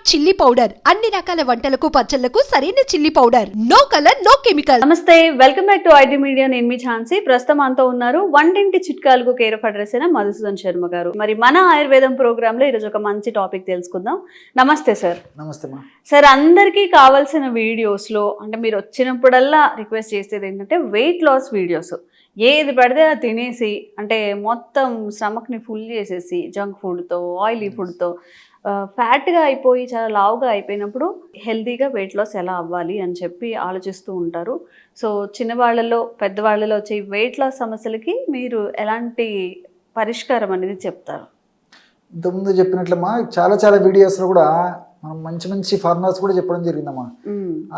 Chilli powder అన్ని రకాల వంటలకు పచ్చళ్లకు సరైన chilli powder. No colour no chemical. నమస్తే, welcome back to IT media. నేను మీ ఛాన్సీ. ప్రస్తుతం అంతా ఉన్నారు వంటింటి చిట్కాలకు కేర్ ఆఫ్ అడ్రస్ అయిన మధుసూదన్ శర్మ గారు. మరి మన ఆయుర్వేదం ప్రోగ్రామ్ లో ఈరోజు ఒక మంచి టాపిక్ తెలుసుకుందాం. నమస్తే సార్. నమస్తే మా సార్, అందరికీ కావాల్సిన వీడియోస్ లో అంటే మీరు వచ్చినప్పుడల్లా రిక్వెస్ట్ చేసేది ఏంటంటే వెయిట్ లాస్ వీడియోస్. ఏది పడితే అది తినేసి అంటే మొత్తం స్టమక్ని ఫుల్ చేసేసి జంక్ ఫుడ్తో ఆయిలీ ఫుడ్తో ఫ్యాట్గా అయిపోయి చాలా లావుగా అయిపోయినప్పుడు హెల్తీగా వెయిట్ లాస్ ఎలా అవ్వాలి అని చెప్పి ఆలోచిస్తూ ఉంటారు. సో చిన్నవాళ్ళలో పెద్దవాళ్ళలో వచ్చే వెయిట్ లాస్ సమస్యలకి మీరు ఎలాంటి పరిష్కారం అనేది చెప్తారు? ఇంతకుముందు చెప్పినట్లమ్మా చాలా వీడియోస్లో కూడా మనం మంచి ఫార్ములాస్ కూడా చెప్పడం జరిగిందమ్మా.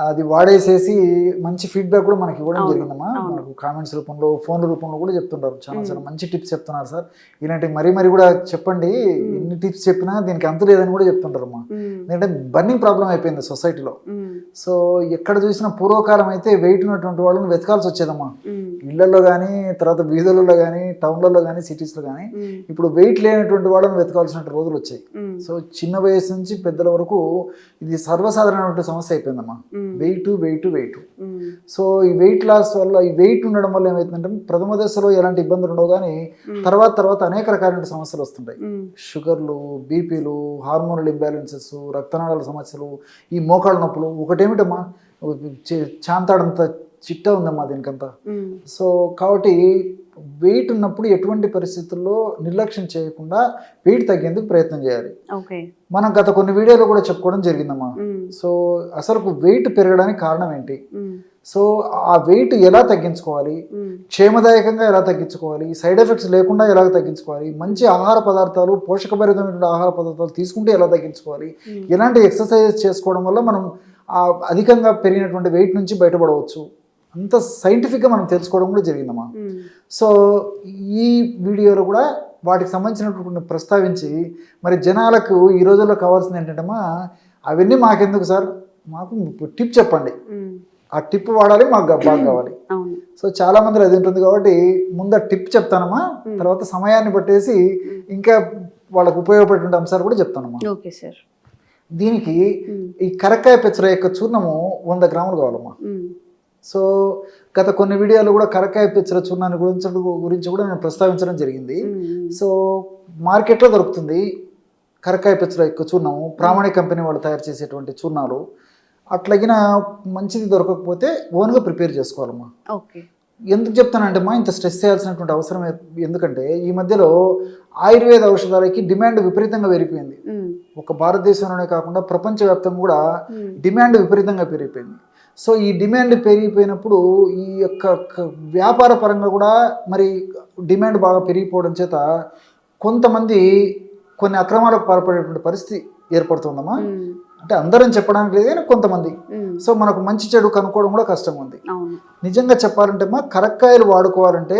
అది వాడేసేసి మంచి ఫీడ్బ్యాక్ కూడా మనకి ఇవ్వడం జరిగిందమ్మా. మనకు కామెంట్స్ రూపంలో ఫోన్ల రూపంలో కూడా చెప్తుంటారు. చాలా మంచి టిప్స్ చెప్తున్నారు సార్, ఇలాంటి మరీ కూడా చెప్పండి, ఎన్ని టిప్స్ చెప్పినా దీనికి అంత లేదని కూడా చెప్తుంటారమ్మా. ఎందుకంటే బర్నింగ్ ప్రాబ్లం అయిపోయింది సొసైటీలో. సో ఎక్కడ చూసినా పూర్వకాలం అయితే వెయిట్ ఉన్నటువంటి వాళ్ళని వెతకాల్సి వచ్చేదమ్మా, ఇళ్లలో కానీ తర్వాత వీధులలో కానీ టౌన్లలో కానీ సిటీస్లో కానీ. ఇప్పుడు వెయిట్ లేనటువంటి వాళ్ళని వెతకాల్సిన రోజులు వచ్చాయి. సో చిన్న వయసు నుంచి పెద్దల వరకు ఇది సర్వసాధారణమైన సమస్య అయిపోయిందమ్మా, వెయిట్. సో ఈ వెయిట్ లాస్ వల్ల, ఈ వెయిట్ ఉండడం వల్ల ఏమైతుందంటే ప్రథమ దశలో ఎలాంటి ఇబ్బందులు ఉండవు, కానీ తర్వాత అనేక రకాలైన సమస్యలు వస్తుంటాయి. షుగర్లు, బీపీలు, హార్మోనల్ ఇంబ్యాలెన్సెస్, రక్తనాళాల సమస్యలు, ఈ మోకాళ్ళ నొప్పులు. ఒకటేమిటమ్మా, చాంతాడంత చిట్టా ఉందమ్మా దీనికంతా. సో కాబట్టి వెయిట్ ఉన్నప్పుడు ఎటువంటి పరిస్థితుల్లో నిర్లక్ష్యం చేయకుండా వెయిట్ తగ్గేందుకు ప్రయత్నం చేయాలి. మనం గత కొన్ని వీడియోలో కూడా చెప్పుకోవడం జరిగిందమ్మా. సో అసలు వెయిట్ పెరగడానికి కారణం ఏంటి, సో ఆ వెయిట్ ఎలా తగ్గించుకోవాలి, క్షేమదాయకంగా ఎలా తగ్గించుకోవాలి, సైడ్ ఎఫెక్ట్స్ లేకుండా ఎలా తగ్గించుకోవాలి, మంచి ఆహార పదార్థాలు, పోషకభరితమైన ఆహార పదార్థాలు తీసుకుంటే ఎలా తగ్గించుకోవాలి, ఎలాంటి ఎక్సర్సైజెస్ చేసుకోవడం వల్ల మనం అధికంగా పెరిగినటువంటి వెయిట్ నుంచి బయటపడవచ్చు, అంత సైంటిఫిక్గా మనం తెలుసుకోవడం కూడా జరిగిందమ్మా. సో ఈ వీడియోలో కూడా వాటికి సంబంధించినటువంటి ప్రస్తావించి మరి జనాలకు ఈ రోజుల్లో కావాల్సింది ఏంటంటమ్మా, అవన్నీ మాకెందుకు సార్, మాకు టిప్ చెప్పండి, ఆ టిప్ వాడాలి, మాకు బాగా కావాలి. సో చాలా మంది అది ఉంటుంది కాబట్టి ముందు టిప్ చెప్తానమ్మా, తర్వాత సమయాన్ని పట్టేసి ఇంకా వాళ్ళకు ఉపయోగపడే అంశాలు కూడా చెప్తానమ్మా. Okay sir. దీనికి ఈ కరక్కాయ పెచ్చర యొక్క చూర్ణము 100 గ్రాములు కావాలమ్మా. సో గత కొన్ని వీడియోలు కూడా కరక్కాయ పెచ్చర చూర్ణాన్ని గురించి కూడా నేను ప్రస్తావించడం జరిగింది. సో మార్కెట్లో దొరుకుతుంది కరక్కాయ పెచ్చర యొక్క చూర్ణము, ప్రామాణిక కంపెనీ వాళ్ళు తయారు చేసేటువంటి చూర్ణాలు. అట్లాగిన మంచిది దొరకకపోతే ఓన్గా ప్రిపేర్ చేసుకోవాలమ్మా. ఎందుకు చెప్తానంటే మా ఇంత స్ట్రెస్ చేయాల్సినటువంటి అవసరం ఎందుకంటే ఈ మధ్యలో ఆయుర్వేద ఔషధాలకి డిమాండ్ విపరీతంగా పెరిగిపోయింది. ఒక భారతదేశంలోనే కాకుండా ప్రపంచవ్యాప్తంగా కూడా డిమాండ్ విపరీతంగా పెరిగిపోయింది. సో ఈ డిమాండ్ పెరిగిపోయినప్పుడు ఈ యొక్క వ్యాపార పరంగా కూడా మరి డిమాండ్ బాగా పెరిగిపోవడం చేత కొంతమంది కొన్ని అక్రమాలకు పాల్పడేటువంటి పరిస్థితి ఏర్పడుతుందమ్మా. అంటే అందరం చెప్పడానికి లేదు కానీ కొంతమంది. సో మనకు మంచి చెడు కనుక్కోవడం కూడా కష్టంగా ఉంది. నిజంగా చెప్పాలంటే మా కరక్కాయలు వాడుకోవాలంటే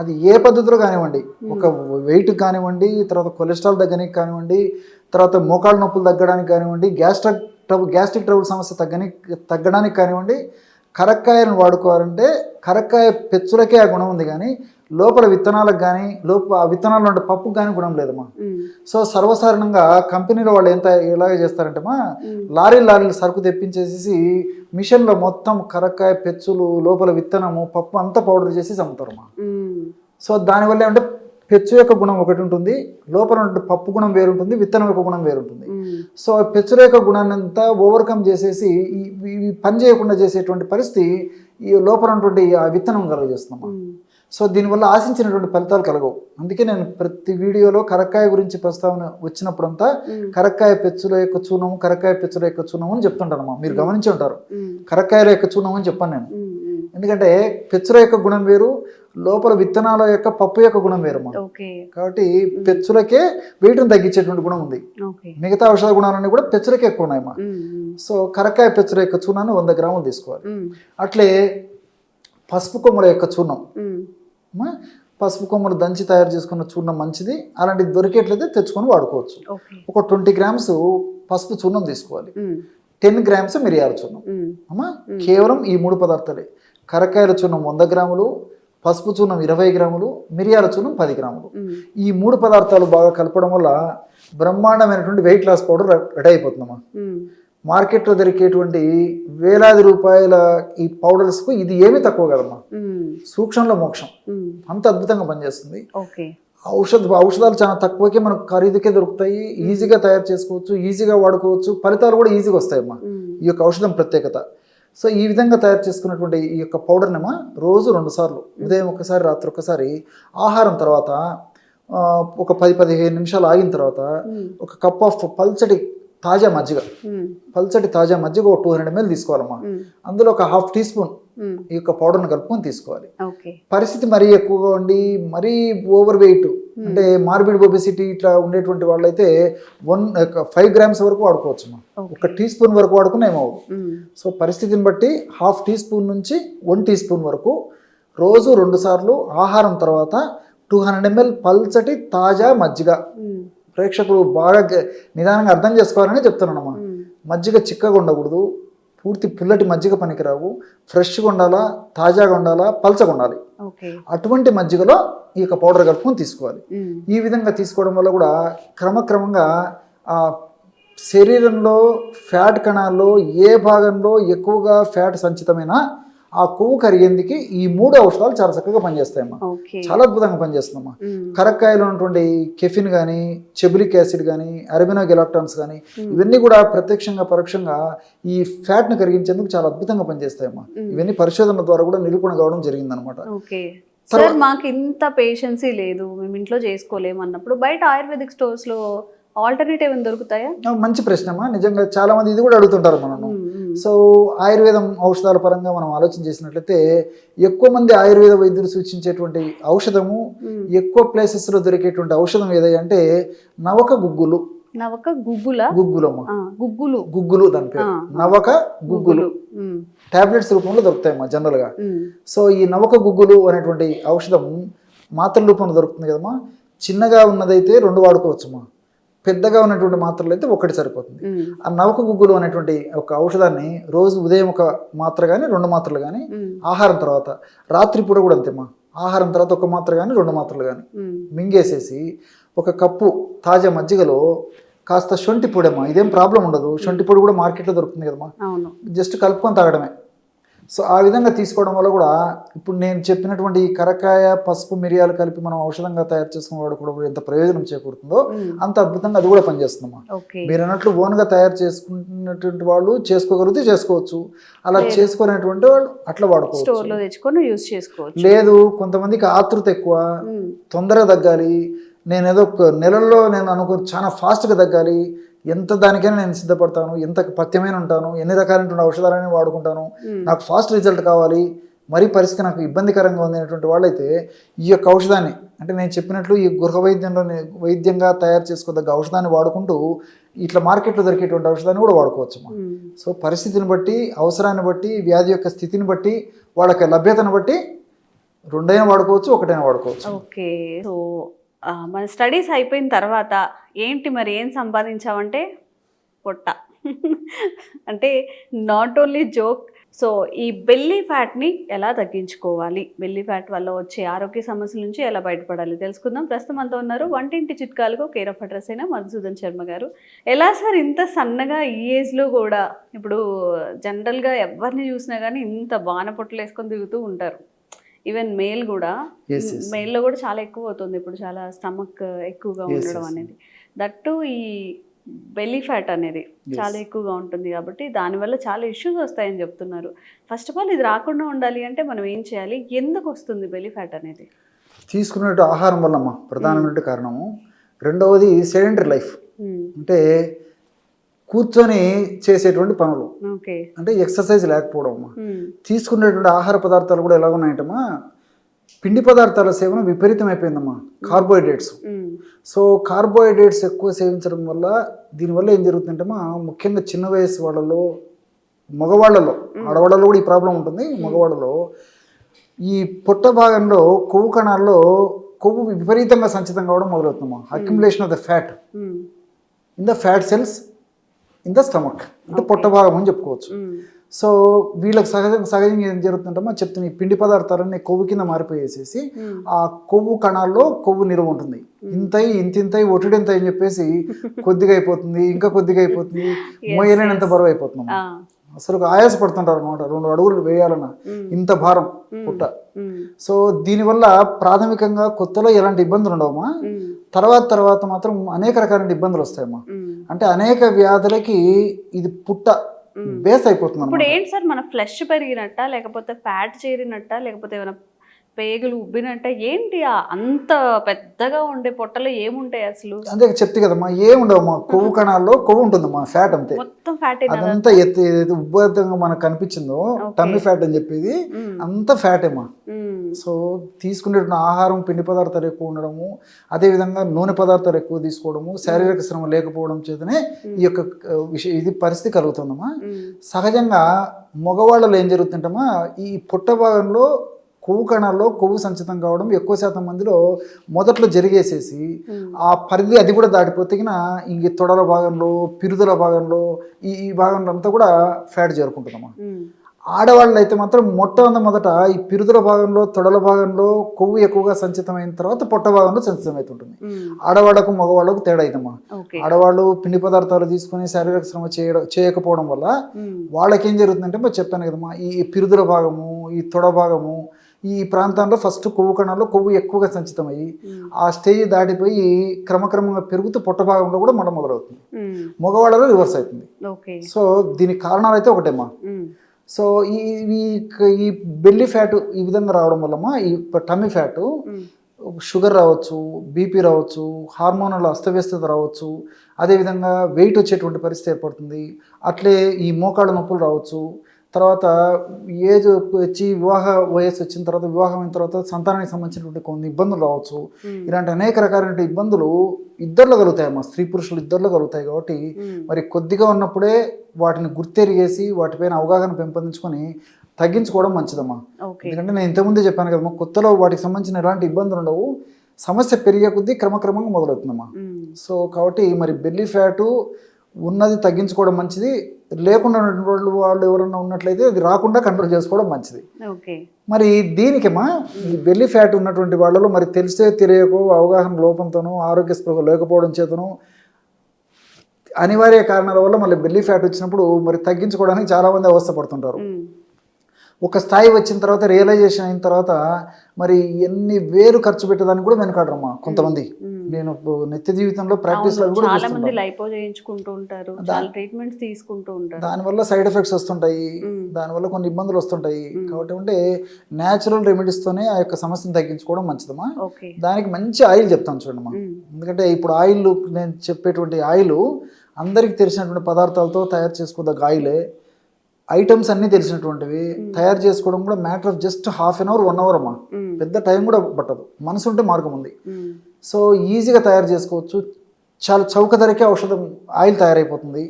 అది ఏ పద్ధతిలో కానివ్వండి, ఒక వెయిట్ కానివ్వండి, తర్వాత కొలెస్ట్రాల్ తగ్గడానికి కానివ్వండి, తర్వాత మోకాళ్ళ నొప్పులు తగ్గడానికి కానివ్వండి, గ్యాస్ట్రిక్ ట్రబుల్ సమస్య తగ్గడానికి కానివ్వండి, కరక్కాయలను వాడుకోవాలంటే కరక్కాయ పెచ్చులకే ఆ గుణం ఉంది, కానీ లోపల విత్తనాలకు కానీ ఆ విత్తనాలు ఉండే పప్పుకు కానీ గుణం లేదమ్మా. సో సర్వసాధారణంగా కంపెనీలో వాళ్ళు ఎలాగ చేస్తారంటే మా లారీలు సరుకు తెప్పించేసి మిషన్లో మొత్తం కరక్కాయ పెచ్చులు, లోపల విత్తనము, పప్పు అంతా పౌడర్ చేసి అమ్ముతారమ్మా. సో దానివల్ల ఏమంటే పెచ్చు యొక్క గుణం ఒకటి ఉంటుంది, లోపల పప్పు గుణం వేరుంటుంది, విత్తనం యొక్క గుణం వేరుంటుంది. సో పెచ్చుల యొక్క గుణాన్ని అంతా ఓవర్కమ్ చేసేసి ఇవి పని చేయకుండా చేసేటువంటి పరిస్థితి ఈ లోపల ఉన్నటువంటి ఆ విత్తనం కలుగజేస్తున్నామా. సో దీనివల్ల ఆశించినటువంటి ఫలితాలు కలగవు. అందుకే నేను ప్రతి వీడియోలో కరక్కాయ గురించి ప్రస్తావన వచ్చినప్పుడంతా కరక్కాయ పెచ్చుల యొక్క చూర్ణము, కరక్కాయ పెచ్చుల యొక్క చూర్ణము అని చెప్తుంటానమ్మా. మీరు గమనించి ఉంటారు, కరక్కాయల యొక్క చూర్ణం అని చెప్పాను నేను. ఎందుకంటే పెచ్చుల యొక్క గుణం వేరు, లోపల విత్తనాల యొక్క పప్పు యొక్క గుణం వేరమ్మా. కాబట్టి పెచ్చులకే వెయిట్ని తగ్గించేటువంటి గుణం ఉంది. మిగతా ఔషధ గుణాలన్నీ కూడా పెచ్చులకే ఎక్కువ ఉన్నాయమ్మా. సో కరక్కాయ పెచ్చుల యొక్క చూర్ణాన్ని 100 గ్రాములు తీసుకోవాలి. అట్లే పసుపు కొమ్మల యొక్క చూర్ణం, పసుపు కొమ్మలు దంచి తయారు చేసుకున్న చూర్ణం మంచిది. అలాంటిది దొరికేట్లయితే తెచ్చుకొని వాడుకోవచ్చు. ఒక 20 గ్రామ్స్ పసుపు చూర్ణం తీసుకోవాలి, 10 గ్రామ్స్ మిరియాల చూర్ణం అమ్మా. కేవలం ఈ 3 పదార్థాలే. కరక్కాయల చూర్ణం 100 గ్రాములు, పసుపు చూర్ణం 20 గ్రాములు, మిరియాల చూర్ణం 10 గ్రాములు. ఈ 3 పదార్థాలు బాగా కలపడం వల్ల బ్రహ్మాండమైనటువంటి వెయిట్ లాస్ పౌడర్ రెడీ అయిపోతుందమ్మా. మార్కెట్లో దొరికేటువంటి వేలాది రూపాయల ఈ పౌడర్స్కు ఇది ఏమీ తక్కువ కదమ్మా. సూక్ష్మంలో మోక్షం, అంత అద్భుతంగా పనిచేస్తుంది. ఔషధాలు చాలా తక్కువకే మనకు ఖరీదుకే దొరుకుతాయి, ఈజీగా తయారు చేసుకోవచ్చు, ఈజీగా వాడుకోవచ్చు, ఫలితాలు కూడా ఈజీగా వస్తాయమ్మా ఈ యొక్క ఔషధం ప్రత్యేకత. సో ఈ విధంగా తయారు చేసుకున్నటువంటి ఈ యొక్క పౌడర్నేమో రోజు 2 సార్లు, ఉదయం ఒకసారి, రాత్రి ఒకసారి, ఆహారం తర్వాత ఒక 10-15 నిమిషాలు ఆగిన తర్వాత ఒక కప్ ఆఫ్ పల్చటి తాజా మజ్జిగ, ఒక 200 ml తీసుకోవాలమ్మా. అందులో ఒక 1/2 టీ స్పూన్ ఈ యొక్క పౌడర్ని కలుపుకొని తీసుకోవాలి. పరిస్థితి మరీ ఎక్కువగా ఉండి మరీ ఓవర్ వెయిట్ అంటే మార్బిడ్ ఒబెసిటీ ఇట్లా ఉండేటువంటి వాళ్ళైతే 5 grams వరకు వాడుకోవచ్చు. ఒక టీ స్పూన్ వరకు వాడుకున్నా ఏమవు. సో పరిస్థితిని బట్టి 1/2 టీ స్పూన్ నుంచి 1 టీ స్పూన్ వరకు రోజు 2 సార్లు, ఆహారం తర్వాత 200 ml పల్చటి తాజా మజ్జిగ. ప్రేక్షకులు బాగా నిదానంగా అర్థం చేసుకోవాలని చెప్తున్నానమ్మా. మజ్జిగ చిక్కగా ఉండకూడదు, పూర్తి పుల్లటి మజ్జిగ పనికిరావు, ఫ్రెష్గా ఉండాలా, తాజాగా ఉండాలా, పల్చగా ఉండాలి. అటువంటి మజ్జిగలో ఈ యొక్క పౌడర్ కలుపుకొని తీసుకోవాలి. ఈ విధంగా తీసుకోవడం వల్ల కూడా క్రమక్రమంగా ఆ శరీరంలో ఫ్యాట్ కణాల్లో ఏ భాగంలో ఎక్కువగా ఫ్యాట్ సంచితమైనా ఆ కొవ్వు కరిగేందుకు ఈ 3 ఔషధాలు చాలా చక్కగా పనిచేస్తాయమ్మా. చాలా అద్భుతంగా పనిచేస్తుందమ్మా. కరక్కాయలో ఉన్నటువంటి కెఫిన్ కానీ, చెబులిక్ యాసిడ్ కానీ, అరబినోగెలాక్టాన్స్ కానీ ఇవన్నీ కూడా ప్రత్యక్షంగా పరోక్షంగా ఈ ఫ్యాట్ను కరిగించేందుకు చాలా అద్భుతంగా పనిచేస్తాయమ్మా. ఇవన్నీ పరిశోధనల ద్వారా కూడా నిరూపణ కావడం జరిగిందనమాట. సార్ మాకు ఇంత పేషెన్సీ లేదు, మేము ఇంట్లో చేసుకోలేము అన్నప్పుడు బయట ఆయుర్వేదిక్ స్టోర్స్ లో ఆల్టర్నేటివ్ ఏమైనా దొరుకుతాయా? మంచి ప్రశ్న అమ్మా. నిజంగా చాలా మంది ఇది కూడా అడుగుతుంటారు మనము. సో ఆయుర్వేదం ఔషధాల పరంగా మనం ఆలోచన చేసినట్లయితే ఎక్కువ మంది ఆయుర్వేద వైద్యులు సూచించేటువంటి ఔషధము, ఎక్కువ ప్లేసెస్ లో దొరికేటువంటి ఔషధం ఏదంటే నవక గుగ్గులు. గుగ్గులు దాని పేరు నవక గుగ్గులు. టాబ్లెట్స్ రూపంలో దొరుకుతాయమ్మా జనరల్ గా. సో ఈ నవక గుగ్గులు అనేటువంటి ఔషధం మాత్రల రూపంలో దొరుకుతుంది కదమ్మా. చిన్నగా ఉన్నదైతే 2 వాడుకోవచ్చుమా, పెద్దగా ఉన్నటువంటి మాత్రలు అయితే 1 సరిపోతుంది. ఆ నవక గుగ్గులు అనేటువంటి ఒక ఔషధాన్ని రోజు ఉదయం 1 మాత్ర కానీ 2 మాత్రలు కానీ, ఆహారం తర్వాత, రాత్రి పూట కూడా అంతేమ్మా, ఆహారం తర్వాత 1 మాత్ర కానీ 2 మాత్రలు కానీ మింగేసేసి 1 కప్పు తాజా మజ్జిగలో కాస్త శొంఠి పొడి అమ్మా. ఇదేం ప్రాబ్లం ఉండదు, శొంఠి పొడి కూడా మార్కెట్లో దొరుకుతుంది కదమ్మా, జస్ట్ కలుపుకొని తాగడమే. సో ఆ విధంగా తీసుకోవడం వల్ల కూడా ఇప్పుడు నేను చెప్పినటువంటి కరకాయ, పసుపు, మిరియాలు కలిపి మనం ఔషధంగా తయారు చేసుకున్న వాడు కూడా ఎంత ప్రయోజనం చేకూరుతుందో అంత అద్భుతంగా అది కూడా పనిచేస్తుందమ్మా. మీరు అన్నట్లు ఓన్గా తయారు చేసుకున్నటువంటి వాళ్ళు చేసుకోగలిగితే చేసుకోవచ్చు, అలా చేసుకోలేనటువంటి వాళ్ళు అట్లా వాడుకోవచ్చు. లేదు కొంతమందికి ఆతృత ఎక్కువ, తొందరగా తగ్గాలి, నేను ఏదో నెలల్లో నేను చాలా ఫాస్ట్గా తగ్గాలి, ఎంత దానికైనా నేను సిద్ధపడతాను, ఎంత పథ్యమైన ఉంటాను, ఎన్ని రకాలైన ఔషధాలని వాడుకుంటాను, నాకు ఫాస్ట్ రిజల్ట్ కావాలి, మరీ పరిస్థితి నాకు ఇబ్బందికరంగా ఉంది అనేటువంటి వాళ్ళైతే ఈ యొక్క ఔషధాన్ని అంటే నేను చెప్పినట్లు ఈ గృహ వైద్యంగా తయారు చేసుకోదగ్గ ఔషధాన్ని వాడుకుంటూ ఇట్లా మార్కెట్లో దొరికేటువంటి ఔషధాన్ని కూడా వాడుకోవచ్చు. సో పరిస్థితిని బట్టి, అవసరాన్ని బట్టి, వ్యాధి యొక్క స్థితిని బట్టి, వాళ్ళకి లభ్యతను బట్టి 2 వాడుకోవచ్చు, 1 వాడుకోవచ్చు. ఓకే. సో మన స్టడీస్ అయిపోయిన తర్వాత ఏంటి మరి ఏం సంపాదించామంటే పొట్ట అంటే నాట్ ఓన్లీ జోక్. సో ఈ బెల్లీ ఫ్యాట్ని ఎలా తగ్గించుకోవాలి, బెల్లీ ఫ్యాట్ వల్ల వచ్చే ఆరోగ్య సమస్యల నుంచి ఎలా బయటపడాలి తెలుసుకుందాం. ప్రస్తుతం అంతా ఉన్నారు వంటింటి చిట్కాలకు కేర్ ఆఫ్ అడ్రస్ అయిన మధుసూదన్ శర్మ గారు. ఎలా సార్ ఇంత సన్నగా ఈ ఏజ్లో కూడా? ఇప్పుడు జనరల్గా ఎవరిని చూసినా కానీ ఇంత బాణ పొట్టలు వేసుకొని తిరుగుతూ ఉంటారు. ఈవెన్ మేల్ కూడా, మేల్లో కూడా చాలా ఎక్కువ అవుతుంది ఇప్పుడు, చాలా స్టమక్ ఎక్కువగా ఉండడం అనేది. దట్టు ఈ బెల్లీ ఫ్యాట్ అనేది చాలా ఎక్కువగా ఉంటుంది కాబట్టి దానివల్ల చాలా ఇష్యూస్ వస్తాయని చెప్తున్నారు. ఫస్ట్ ఆఫ్ ఆల్ ఇది రాకుండా ఉండాలి అంటే మనం ఏం చేయాలి, ఎందుకు వస్తుంది బెల్లీ ఫ్యాట్ అనేది? తీసుకున్నట్టు ఆహారం వల్లమ్మా ప్రధానమైన కారణము. రెండవది సెడెంటరీ లైఫ్, అంటే కూర్చొని చేసేటువంటి పనులు, అంటే ఎక్సర్సైజ్ లేకపోవడం అమ్మా. తీసుకునేటువంటి ఆహార పదార్థాలు కూడా ఎలా ఉన్నాయంటమ్మా, పిండి పదార్థాల సేవన విపరీతం అయిపోయిందమ్మా, కార్బోహైడ్రేట్స్. సో కార్బోహైడ్రేట్స్ ఎక్కువ సేవించడం వల్ల దీనివల్ల ఏం జరుగుతుందంటమ్మా, ముఖ్యంగా చిన్న వయసు వాళ్ళలో, మగవాళ్ళలో, ఆడవాళ్ళలో కూడా ఈ ప్రాబ్లం ఉంటుంది. మగవాళ్ళలో ఈ పొట్ట భాగంలో కొవ్వు కణాల్లో కొవ్వు విపరీతంగా సంచితం కావడం మొదలవుతుందమ్మా. Accumulation of the fat in the fat cells in the stomach, అంటే పొట్ట భాగం అని చెప్పుకోవచ్చు. సో వీళ్ళకి సహజంగా ఏం జరుగుతుందంటే చెప్తున్నా, ఈ పిండి పదార్థాలన్నీ కొవ్వు కింద మారిపోయేసేసి ఆ కొవ్వు కణాల్లో కొవ్వు నిల్వ ఉంటుంది. ఇంతింతయి ఒటిడింత అని చెప్పేసి కొద్దిగా అయిపోతుంది, ఇంకా కొద్దిగా అయిపోతుంది, మోయలేనంత బరువు అయిపోతున్నాం. అసలు ఆయాసపడుతుంటారు అనమాట, 2 అడుగులు వేయాలన్న ఇంత భారం పుట్ట. సో దీనివల్ల ప్రాథమికంగా కొత్తలో ఎలాంటి ఇబ్బందులు ఉండవమ్మా, తర్వాత మాత్రం అనేక రకాల ఇబ్బందులు వస్తాయమ్మా. అంటే అనేక వ్యాధులకి ఇది పుట్ట బేస్ అయిపోతుంది. ఇప్పుడు ఏంటి సార్, మన ఫ్లెష్ పెరిగినట్ట, లేకపోతే ఫ్యాట్ చేరినట్ట, లేకపోతే ఏమైనా పేగులు ఉబ్బినట్ట, ఏంటి అంత పెద్దగా ఉండే పొట్టలో ఏముంటాయి అసలు? అంతే చెప్తే కదమ్మా, ఏముండవమ్మా, కొవ్వు కణాల్లో కొవ్వు ఉంటుందమ్మా, ఫ్యాట్ అంతే, మొత్తం ఫ్యాట్. అదంతా ఏదైతే ఉబ్బతంగా మనకు కనిపించిందో టమ్మీ ఫ్యాట్ అని చెప్పేది అంత ఫ్యాటేమా. సో తీసుకునే ఆహారం పిండి పదార్థాలు ఎక్కువ ఉండడము, అదేవిధంగా నూనె పదార్థాలు ఎక్కువ తీసుకోవడము, శారీరక శ్రమ లేకపోవడం చేతనే ఈ యొక్క ఇది పరిస్థితి కలుగుతుందమ్మా. సహజంగా మగవాళ్ళలో ఏం జరుగుతుంటమ్మా, ఈ పుట్ట భాగంలో కొవ్వు కణాల్లో కొవ్వు సంచితం కావడం ఎక్కువ శాతం మందిలో మొదట్లో జరిగేసేసి ఆ పరిధి అది కూడా దాటిపోతే ఇంక తొడల భాగంలో, పిరుదుల భాగంలో, ఈ భాగంలో అంతా కూడా ఫ్యాట్ చేరుకుంటుందమ్మా. ఆడవాళ్ళు అయితే మాత్రం మొదట ఈ పిరుదుల భాగంలో, తొడల భాగంలో కొవ్వు ఎక్కువగా సంచితమైన తర్వాత పొట్ట భాగంలో సంచితం అవుతుంటుంది. ఆడవాళ్లకు మగవాళ్ళకు తేడా అయితమ్మా. ఆడవాళ్ళు పిండి పదార్థాలు తీసుకుని శారీరక శ్రమ చేయకపోవడం వల్ల వాళ్ళకి ఏం జరుగుతుందంటే మరి చెప్పాను కదమ్మా, ఈ పిరుదుల భాగము, ఈ తొడ భాగము, ఈ ప్రాంతంలో ఫస్ట్ కొవ్వు కణాల్లో కొవ్వు ఎక్కువగా సంచితమయ్యి ఆ స్టేజ్ దాటిపోయి క్రమక్రమంగా పెరుగుతూ పొట్ట భాగంలో కూడా మొదలవుతుంది. మగవాళ్ళలో రివర్స్ అవుతుంది. సో దీనికి కారణాలు అయితే ఒకటేమ్మా. సో ఈ బెల్లీ ఫ్యాట్ ఈ విధంగా రావడం వల్లమ్మా, ఈ టమ్మీ ఫ్యాటు షుగర్ రావచ్చు, బీపీ రావచ్చు, హార్మోనల్ అస్తవ్యస్తత రావచ్చు, అదేవిధంగా వెయిట్ వచ్చేటువంటి పరిస్థితి ఏర్పడుతుంది. అట్లే ఈ మోకాళ్ళ నొప్పులు రావచ్చు. తర్వాత ఏజ్ వచ్చి వివాహ వయస్సు వచ్చిన తర్వాత, వివాహం అయిన తర్వాత సంతానానికి సంబంధించినటువంటి కొన్ని ఇబ్బందులు రావచ్చు. ఇలాంటి అనేక రకాలైన ఇబ్బందులు ఇద్దరిలో కలుగుతాయమ్మా, స్త్రీ పురుషులు ఇద్దరిలో కలుగుతాయి. కాబట్టి మరి కొద్దిగా ఉన్నప్పుడే వాటిని గుర్తెరిగేసి వాటిపైన అవగాహన పెంపొందించుకొని తగ్గించుకోవడం మంచిదమ్మా. ఎందుకంటే నేను ఇంతకుముందే చెప్పాను కదమ్మా, కొత్తలో వాటికి సంబంధించిన ఎలాంటి ఇబ్బందులు ఉండవు, సమస్య పెరిగే కొద్దీ క్రమక్రమంగా మొదలవుతుందమ్మా. సో కాబట్టి మరి బెల్లీ ఫ్యాటు ఉన్నది తగ్గించుకోవడం మంచిది, లేకుండా వాళ్ళు ఎవరన్నా ఉన్నట్లయితే అది రాకుండా కంట్రోల్ చేసుకోవడం మంచిది. మరి దీనికేమా ఈ బెల్లీ ఫ్యాట్ ఉన్నటువంటి వాళ్ళలో మరి తెలియకో అవగాహన లోపంతోనో ఆరోగ్య స్పృహ లేకపోవడం చేతనో అనివార్య కారణాల వల్ల మళ్ళీ బెల్లీ ఫ్యాట్ వచ్చినప్పుడు మరి తగ్గించుకోవడానికి చాలామంది అవస్థపడుతుంటారు. ఒక స్థాయి వచ్చిన తర్వాత, రియలైజేషన్ అయిన తర్వాత మరి ఎన్ని వేలు ఖర్చు పెట్టడానికి కూడా వెనకాడరమ్మా కొంతమంది. నేను నిత్య జీవితంలో ప్రాక్టీస్ లో కూడా చాలా మంది లైపో చేయించుకుంటూ ఉంటారు, చాలా ట్రీట్మెంట్స్ తీసుకుంటూ ఉంటారు. దానివల్ల సైడ్ ఎఫెక్ట్స్ వస్తుంటాయి, దానివల్ల కొన్ని ఇబ్బందులు వస్తుంటాయి. కాబట్టి అంటే న్యాచురల్ రెమెడీస్ తోనే ఆ యొక్క సమస్యను తగ్గించుకోవడం మంచిదమ్మా. దానికి మంచి ఆయిల్ చెప్తాను చూడమ్మా. ఎందుకంటే ఇప్పుడు ఆయిల్, నేను చెప్పేటువంటి ఆయిల్ అందరికి తెలిసినటువంటి పదార్థాలతో తయారు చేసుకోదగ్గ ఆయిలే. ఐటమ్స్ అన్నీ తెలిసినటువంటివి, తయారు చేసుకోవడం కూడా matter of just ½ an hour 1 hour అమ్మా, పెద్ద టైం కూడా పట్టదు. మనసు ఉంటే మార్గం ఉంది. సో ఈజీగా తయారు చేసుకోవచ్చు. చాలా చౌక ధరకే ఔషధం ఆయిల్ తయారైపోతుంది,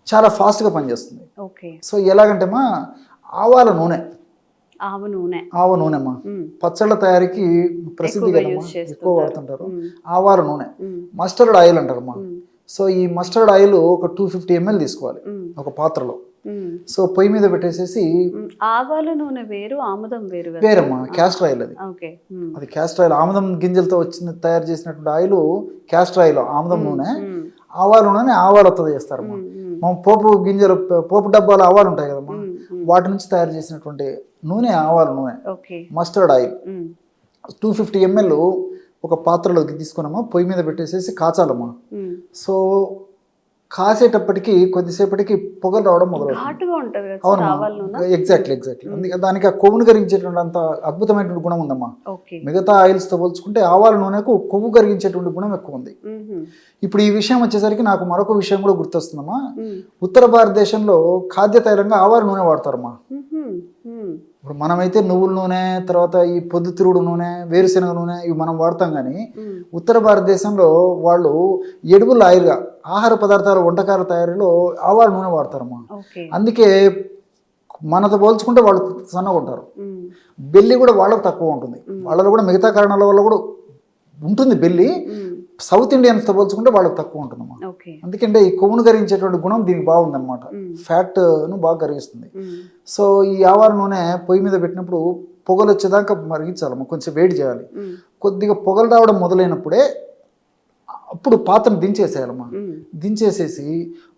చాలా ఫాస్ట్గా పనిచేస్తుంది. సో ఎలాగంటేమా ఆవాల నూనె, ఆవ నూనెమ్మా పచ్చళ్ళ తయారీకి ప్రసిద్ధి కదమ్మా, ఎక్కువ వాడుతుంటారు. ఆవాల నూనె, మస్టర్డ్ ఆయిల్ అంటారమ్మా. సో ఈ మస్టర్డ్ ఆయిల్ ఒక 250 ml తీసుకోవాలి ఒక పాత్రలో. సో పొయ్యి మీద పెట్టేసేసి, ఆవాల నూనె వేరు, ఆముదం వేరు వేరమ్మా, క్యాస్టర్ ఆయిల్ అది. అది క్యాస్టర్ ఆయిల్, ఆముదం గింజలతో తయారు చేసినటువంటి ఆయిల్ క్యాస్టర్ ఆయిల్, ఆముదం నూనె. ఆవాల నూనె ఆవాలతో చేస్తారమ్మా. మనం పోపు గింజలు, పోపు డబ్బాలు ఆవాలు ఉంటాయి కదమ్మా, వాటి నుంచి తయారు చేసినటువంటి నూనె ఆవాల నూనె. మస్టర్డ్ ఆయిల్ 250 ml ఒక పాత్రలోకి తీసుకున్నామా, పొయ్యి మీద పెట్టేసేసి కాచాలమ్మా. సో కాసేటప్పటికి కొద్దిసేపటికి పొగలు రావడం మొదలవుతుంది. అవును, ఎగ్జాక్ట్లీ. అందుకే దానికి ఆ కొవ్వును కరిగించేటువంటి అంత అద్భుతమైనటువంటి గుణం ఉందమ్మా. మిగతా ఆయిల్స్ తో పోల్చుకుంటే ఆవాల నూనెకు కొవ్వు కరిగించేటువంటి గుణం ఎక్కువ ఉంది. ఇప్పుడు ఈ విషయం వచ్చేసరికి నాకు మరొక విషయం కూడా గుర్తొస్తుందమ్మా. ఉత్తర భారతదేశంలో ఖాద్య తైలంగా ఆవాల నూనె వాడతారమ్మా. ఇప్పుడు మనమైతే నువ్వుల నూనె, తర్వాత ఈ పొద్దుతిరుగుడు నూనె, వేరుశెనగ నూనె ఇవి మనం వాడతాం. కానీ ఉత్తర భారతదేశంలో వాళ్ళు ఎడుబుల్ ఆయిల్గా ఆహార పదార్థాల వంటకాల తయారీలో ఆవాల నూనె వాడతారమ్మా. అందుకే మనతో పోల్చుకుంటే వాళ్ళు సన్నగా ఉంటారు. బెల్లి కూడా వాళ్ళకు తక్కువ ఉంటుంది. వాళ్ళలో కూడా మిగతా కారణాల వల్ల కూడా ఉంటుంది బెల్లి, సౌత్ ఇండియన్స్తో పోల్చుకుంటే వాళ్ళకి తక్కువ ఉంటుందమ్మా. ఓకే. ఎందుకంటే ఈ కొవ్వును కరిగించేటువంటి గుణం దీనికి బాగుందన్నమాట, ఫ్యాట్ను బాగా కరిగిస్తుంది. సో ఈ ఆవాల నూనె పొయ్యి మీద పెట్టినప్పుడు పొగలు వచ్చేదాకా మరిగించాలమ్మా, కొంచెం వేడి చేయాలి. కొద్దిగా పొగలు రావడం మొదలైనప్పుడే అప్పుడు పాత్రను దించేసేయాలమ్మా. దించేసేసి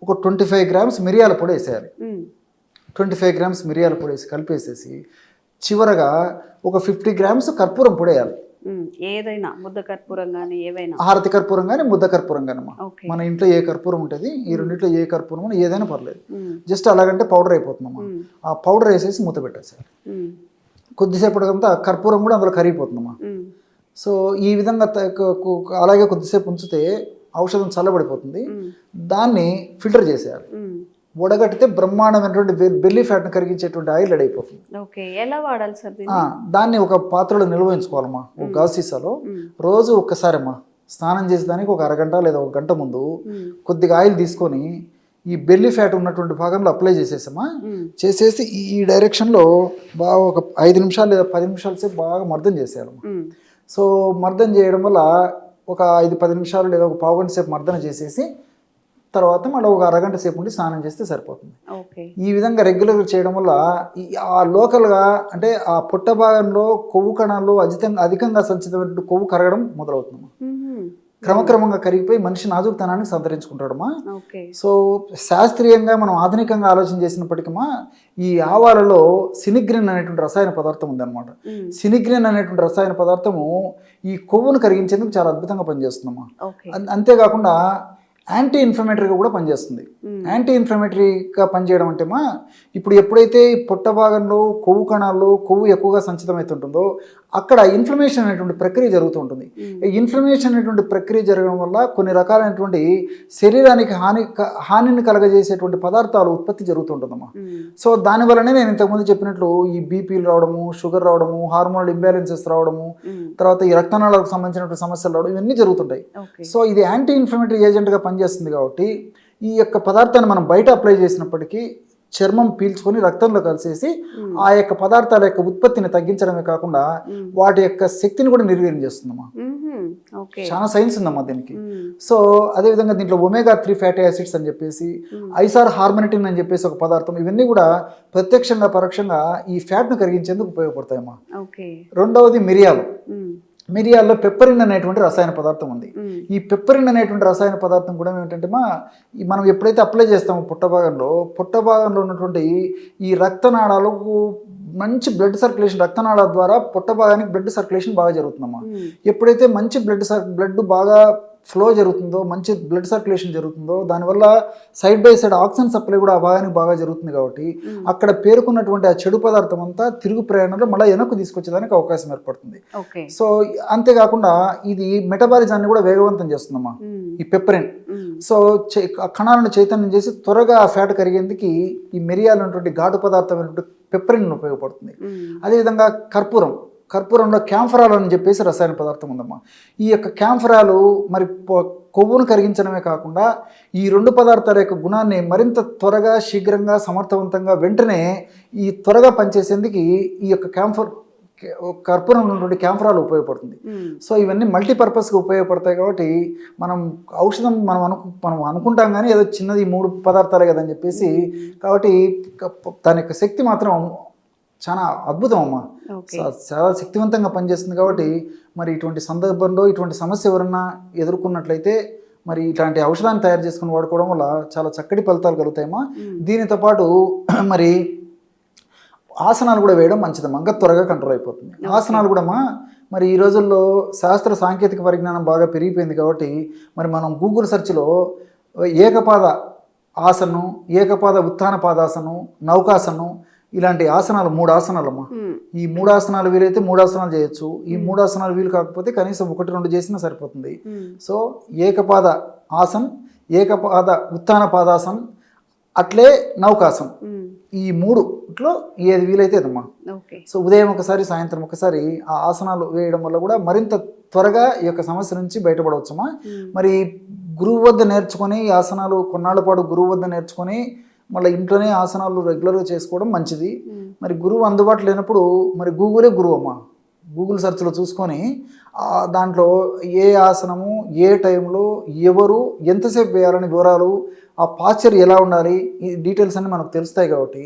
ఒక 25 grams మిరియాల పొడి వేసేయాలి. 25 grams మిరియాల పొడి వేసి కలిపేసేసి చివరగా ఒక 50 grams కర్పూరం పొడి వేయాలి. ఏదైనా ముద్ద కర్పూరం కానీ ఏవైనా, హారతి కర్పూరం కానీ ముద్ద కర్పూరం కానమ్మా, ఓకే. మన ఇంట్లో ఏ కర్పూరం ఉంటుంది ఈ రెండింటిలో ఏ కర్పూరం అని ఏదైనా పర్లేదు, జస్ట్ అలాగంటే పౌడర్ అయిపోతుందమ్మా. ఆ పౌడర్ వేసేసి మూత పెట్టేసేయాలి. కొద్దిసేపటికంతా కర్పూరం కూడా అందులో కరిగిపోతుందమ్మా. సో ఈ విధంగా అలాగే కొద్దిసేపు ఉంచితే ఔషధం చల్లబడిపోతుంది. దాన్ని ఫిల్టర్ చేసేయాలి. వడగట్టితే బ్రహ్మాండమైనటువంటి బెల్లీ ఫ్యాట్ని కరిగించేటువంటి ఆయిల్ రెడీ అయిపోతుంది. ఓకే. ఎలా వాడాలి సార్? దాన్ని ఒక పాత్రలో నిల్వ ఉంచుకోవాలమ్మా, ఒక గాజు సీసాలో. రోజు ఒక్కసారమ్మా స్నానం చేసేదానికి ఒక అరగంట లేదా ఒక గంట ముందు కొద్దిగా ఆయిల్ తీసుకొని ఈ బెల్లీ ఫ్యాట్ ఉన్నటువంటి భాగంలో అప్లై చేసేసామా. చేసేసి ఈ డైరెక్షన్లో బాగా ఒక 5 నిమిషాలు లేదా 10 నిమిషాల సేపు బాగా మర్దన చేసేయాలమ్మా. సో మర్దన చేయడం వల్ల ఒక 5-10 నిమిషాలు లేదా ఒక పావు గంట సేపు మర్దన చేసేసి తర్వాత మళ్ళీ ఒక అరగంట సేపు ఉండి స్నానం చేస్తే సరిపోతుంది. ఈ విధంగా రెగ్యులర్గా చేయడం వల్ల ఆ లోకల్గా అంటే ఆ పొట్ట భాగంలో కొవ్వు కణాలు అధికంగా సంచితమైన కొవ్వు కరగడం మొదలవుతుందమ్మా. క్రమక్రమంగా కరిగిపోయి మనిషి నాజుకుతనాన్ని సంతరించుకుంటాడమ్మా. సో శాస్త్రీయంగా మనం ఆధునికంగా ఆలోచన చేసినప్పటికీ ఈ ఆవాలలో సినిగ్రిన్ అనేటువంటి రసాయన పదార్థం ఉందన్నమాట. సినిగ్రిన్ అనేటువంటి రసాయన పదార్థము ఈ కొవ్వును కరిగించేందుకు చాలా అద్భుతంగా పనిచేస్తుందమ్మా. అంతేకాకుండా యాంటీ ఇన్ఫ్లమేటరీగా కూడా పనిచేస్తుంది. యాంటీ ఇన్ఫ్లమేటరీగా పనిచేయడం అంటేమా ఇప్పుడు ఎప్పుడైతే పొట్ట భాగంలో కొవ్వు కణాల్లో కొవ్వు ఎక్కువగా సంచితమవుతుంటుందో అక్కడ ఇన్ఫ్లమేషన్ అనేటువంటి ప్రక్రియ జరుగుతూ ఉంటుంది. ఇన్ఫ్లమేషన్ అనేటువంటి ప్రక్రియ జరగడం వల్ల కొన్ని రకాలైనటువంటి శరీరానికి హానిని కలగజేసేటువంటి పదార్థాలు ఉత్పత్తి జరుగుతుంటుందమ్మా. సో దానివల్లనే నేను ఇంతకుముందు చెప్పినట్లు ఈ బీపీలు రావడము, షుగర్ రావడము, హార్మోనల్ ఇంబ్యాలెన్సెస్ రావడము, తర్వాత ఈ రక్తనాళాలకు సంబంధించినటువంటి సమస్యలు రావడం, ఇవన్నీ జరుగుతుంటాయి. సో ఇది యాంటీ ఇన్ఫ్లమేటరీ ఏజెంట్గా పనిచేస్తుంది కాబట్టి ఈ యొక్క పదార్థాన్ని మనం బయట అప్లై చేసినప్పటికీ చర్మం పీల్చుకొని రక్తంలో కలిసేసి ఆ యొక్క పదార్థాల యొక్క ఉత్పత్తిని తగ్గించడమే కాకుండా వాటి యొక్క శక్తిని కూడా నిర్వీర్యం చేస్తుందమ్మా. చాలా సైన్స్ ఉందమ్మా దీనికి. సో అదేవిధంగా దీంట్లో ఒమేగా-3 ఫ్యాటీ యాసిడ్స్ అని చెప్పేసి, ఐసార్ హార్మనిటిన్ అని చెప్పేసి ఒక పదార్థం, ఇవన్నీ కూడా ప్రత్యక్షంగా పరోక్షంగా ఈ ఫ్యాట్ను కరిగించేందుకు ఉపయోగపడతాయమ్మా. రెండవది మిరియాలు. మిరియాల్లో పెప్పరిన్ అనేటువంటి రసాయన పదార్థం ఉంది. ఈ పెప్పరిన్ అనేటువంటి రసాయన పదార్థం కూడా ఏమిటంటే మనం ఎప్పుడైతే అప్లై చేస్తామో పుట్ట భాగంలో ఉన్నటువంటి ఈ రక్తనాళాలకు మంచి బ్లడ్ సర్క్యులేషన్, రక్తనాళాల ద్వారా పుట్ట భాగానికి బ్లడ్ సర్క్యులేషన్ బాగా జరుగుతుందమ్మా. ఎప్పుడైతే మంచి బ్లడ్ బాగా ఫ్లో జరుగుతుందో, మంచి బ్లడ్ సర్క్యులేషన్ జరుగుతుందో, దానివల్ల side by side oxygen supply కూడా ఆ భాగానికి బాగా జరుగుతుంది. కాబట్టి అక్కడ పేరుకున్నటువంటి ఆ చెడు పదార్థం అంతా తిరుగు ప్రయాణంలో మళ్ళీ వెనక్కు తీసుకొచ్చేదానికి అవకాశం ఏర్పడుతుంది. సో అంతేకాకుండా ఇది మెటబాలిజాన్ని కూడా వేగవంతం చేస్తుందమ్మా ఈ పెప్పరిన్. సో కణాలను చైతన్యం చేసి త్వరగా ఆ ఫ్యాట్ కరిగేందుకు ఈ మిరియాలు ఉన్నటువంటి ఘాటు పదార్థమైనటువంటి పెప్పరిన్ ఉపయోగపడుతుంది. అదేవిధంగా కర్పూరంలో క్యాంఫరాల్ అని చెప్పేసి రసాయన పదార్థం ఉందమ్మా. ఈ యొక్క క్యాంఫరాలు మరి కొవ్వును కరిగించడమే కాకుండా ఈ 2 పదార్థాల యొక్క గుణాన్ని మరింత త్వరగా, శీఘ్రంగా, సమర్థవంతంగా, వెంటనే ఈ త్వరగా పనిచేసేందుకు ఈ యొక్క కర్పూరం ఉన్నటువంటి క్యాంఫరాలు ఉపయోగపడుతుంది. సో ఇవన్నీ మల్టీపర్పస్గా ఉపయోగపడతాయి. కాబట్టి మనం ఔషధం మనం అనుకుంటాం కానీ ఏదో చిన్నది 3 పదార్థాలే కదని చెప్పేసి, కాబట్టి దాని యొక్క శక్తి మాత్రం చాలా అద్భుతం అమ్మా. చాలా శక్తివంతంగా పనిచేస్తుంది. కాబట్టి మరి ఇటువంటి సందర్భంలో ఇటువంటి సమస్య ఎవరన్నా ఎదుర్కొన్నట్లయితే మరి ఇట్లాంటి ఔషధాన్ని తయారు చేసుకుని వాడుకోవడం వల్ల చాలా చక్కటి ఫలితాలు కలుగుతాయమ్మా. దీనితో పాటు మరి ఆసనాలు కూడా వేయడం మంచిదమ్మా, ఇంకా త్వరగా కంట్రోల్ అయిపోతుంది. ఆసనాలు కూడా మరి ఈ రోజుల్లో శాస్త్ర సాంకేతిక పరిజ్ఞానం బాగా పెరిగిపోయింది కాబట్టి మరి మనం గూగుల్ సెర్చ్లో ఏకపాద ఆసనం, ఏకపాద ఉత్థాన పాదాసనం, నౌకాసనం, ఇలాంటి ఆసనాలు 3 ఆసనాలమ్మా. ఈ 3 ఆసనాలు వీలైతే 3 ఆసనాలు చేయొచ్చు. ఈ 3 ఆసనాలు వీలు కాకపోతే కనీసం 1-2 చేసినా సరిపోతుంది. సో ఏకపాద ఆసన్, ఏకపాద ఉత్థాన పాదాసన్, అట్లే నౌకాసనం, ఈ 3లో ఏది వీలైతే అదమ్మా. సో ఉదయం ఒకసారి, సాయంత్రం ఒకసారి ఆ ఆసనాలు వేయడం వల్ల కూడా మరింత త్వరగా ఈ యొక్క సమస్య నుంచి బయటపడవచ్చమ్మా. మరి గురువు వద్ద నేర్చుకొని ఈ ఆసనాలు కొన్నాళ్ళ పాటు గురువు వద్ద నేర్చుకొని మళ్ళీ ఇంట్లోనే ఆసనాలు రెగ్యులర్గా చేసుకోవడం మంచిది. మరి గురువు అందుబాటులో లేనప్పుడు మరి గూగులే గురువు అమ్మా. గూగుల్ సెర్చ్లో చూసుకొని దాంట్లో ఏ ఆసనము ఏ టైంలో ఎవరు ఎంతసేపు వేయాలని వివరాలు, ఆ పాస్చర్ ఎలా ఉండాలి, ఈ డీటెయిల్స్ అన్నీ మనకు తెలుస్తాయి కాబట్టి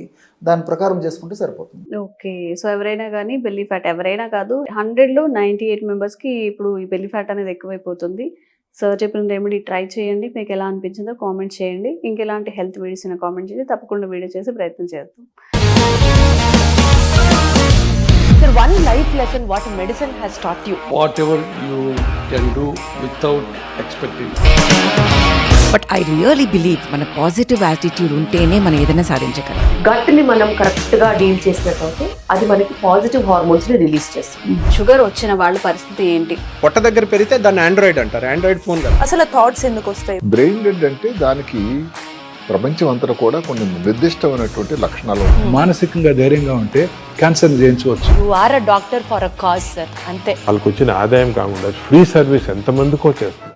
దాని ప్రకారం చేసుకుంటే సరిపోతుంది. ఓకే. సో ఎవరైనా కానీ బెల్లీ ఫ్యాట్, ఎవరైనా కాదు 100లో 98 మెంబర్స్కి ఇప్పుడు ఈ బెల్లీ ఫ్యాట్ అనేది ఎక్కువైపోతుంది. సార్ చెప్పిన రెమెడీ ట్రై చేయండి. మీకు ఎలా అనిపించిందో కామెంట్ చేయండి. ఇంకెలాంటి హెల్త్ వీడియోస్ అయినా కామెంట్ చేయండి. తప్పకుండా వీడియో చేసి ప్రయత్నం చేద్దాం. Sir, one life lesson what medicine has taught you. Whatever you can do without expecting. But I really believe మన పాజిటివ్ యాటిట్యూడ్ ఉంటేనే మనం ఏదైనా సాధించగలం. గట్ ని మనం కరెక్ట్ గా డీల్ చేసినట్లయితే అది మనకి పాజిటివ్ హార్మోన్స్ ని రిలీజ్ చేస్తుంది. షుగర్ వచ్చిన వాళ్ళ పరిస్థితి ఏంటి? పొట్ట దగ్గర పెరిగితే దాన్ని ఆండ్రాయిడ్ అంటారు, ఆండ్రాయిడ్ ఫోన్ కదా. అసలు థాట్స్ ఎందుకు వస్తాయి? బ్రెయిన్ డెడ్ అంటే దానికి ప్రపంచం అంతా కూడా కొన్ని నిర్దిష్టమైనటువంటి లక్షణాలు ఉన్నాయి. మానసికంగా ధైర్యంగా ఉంటే క్యాన్సర్ జయించవచ్చు. You are a doctor for a cause sir, అంతే. వాళ్ళకి వచ్చిన ఆదాయం కాకుండా ఫ్రీ సర్వీస్ ఎంతమందికో చేస్తుంది.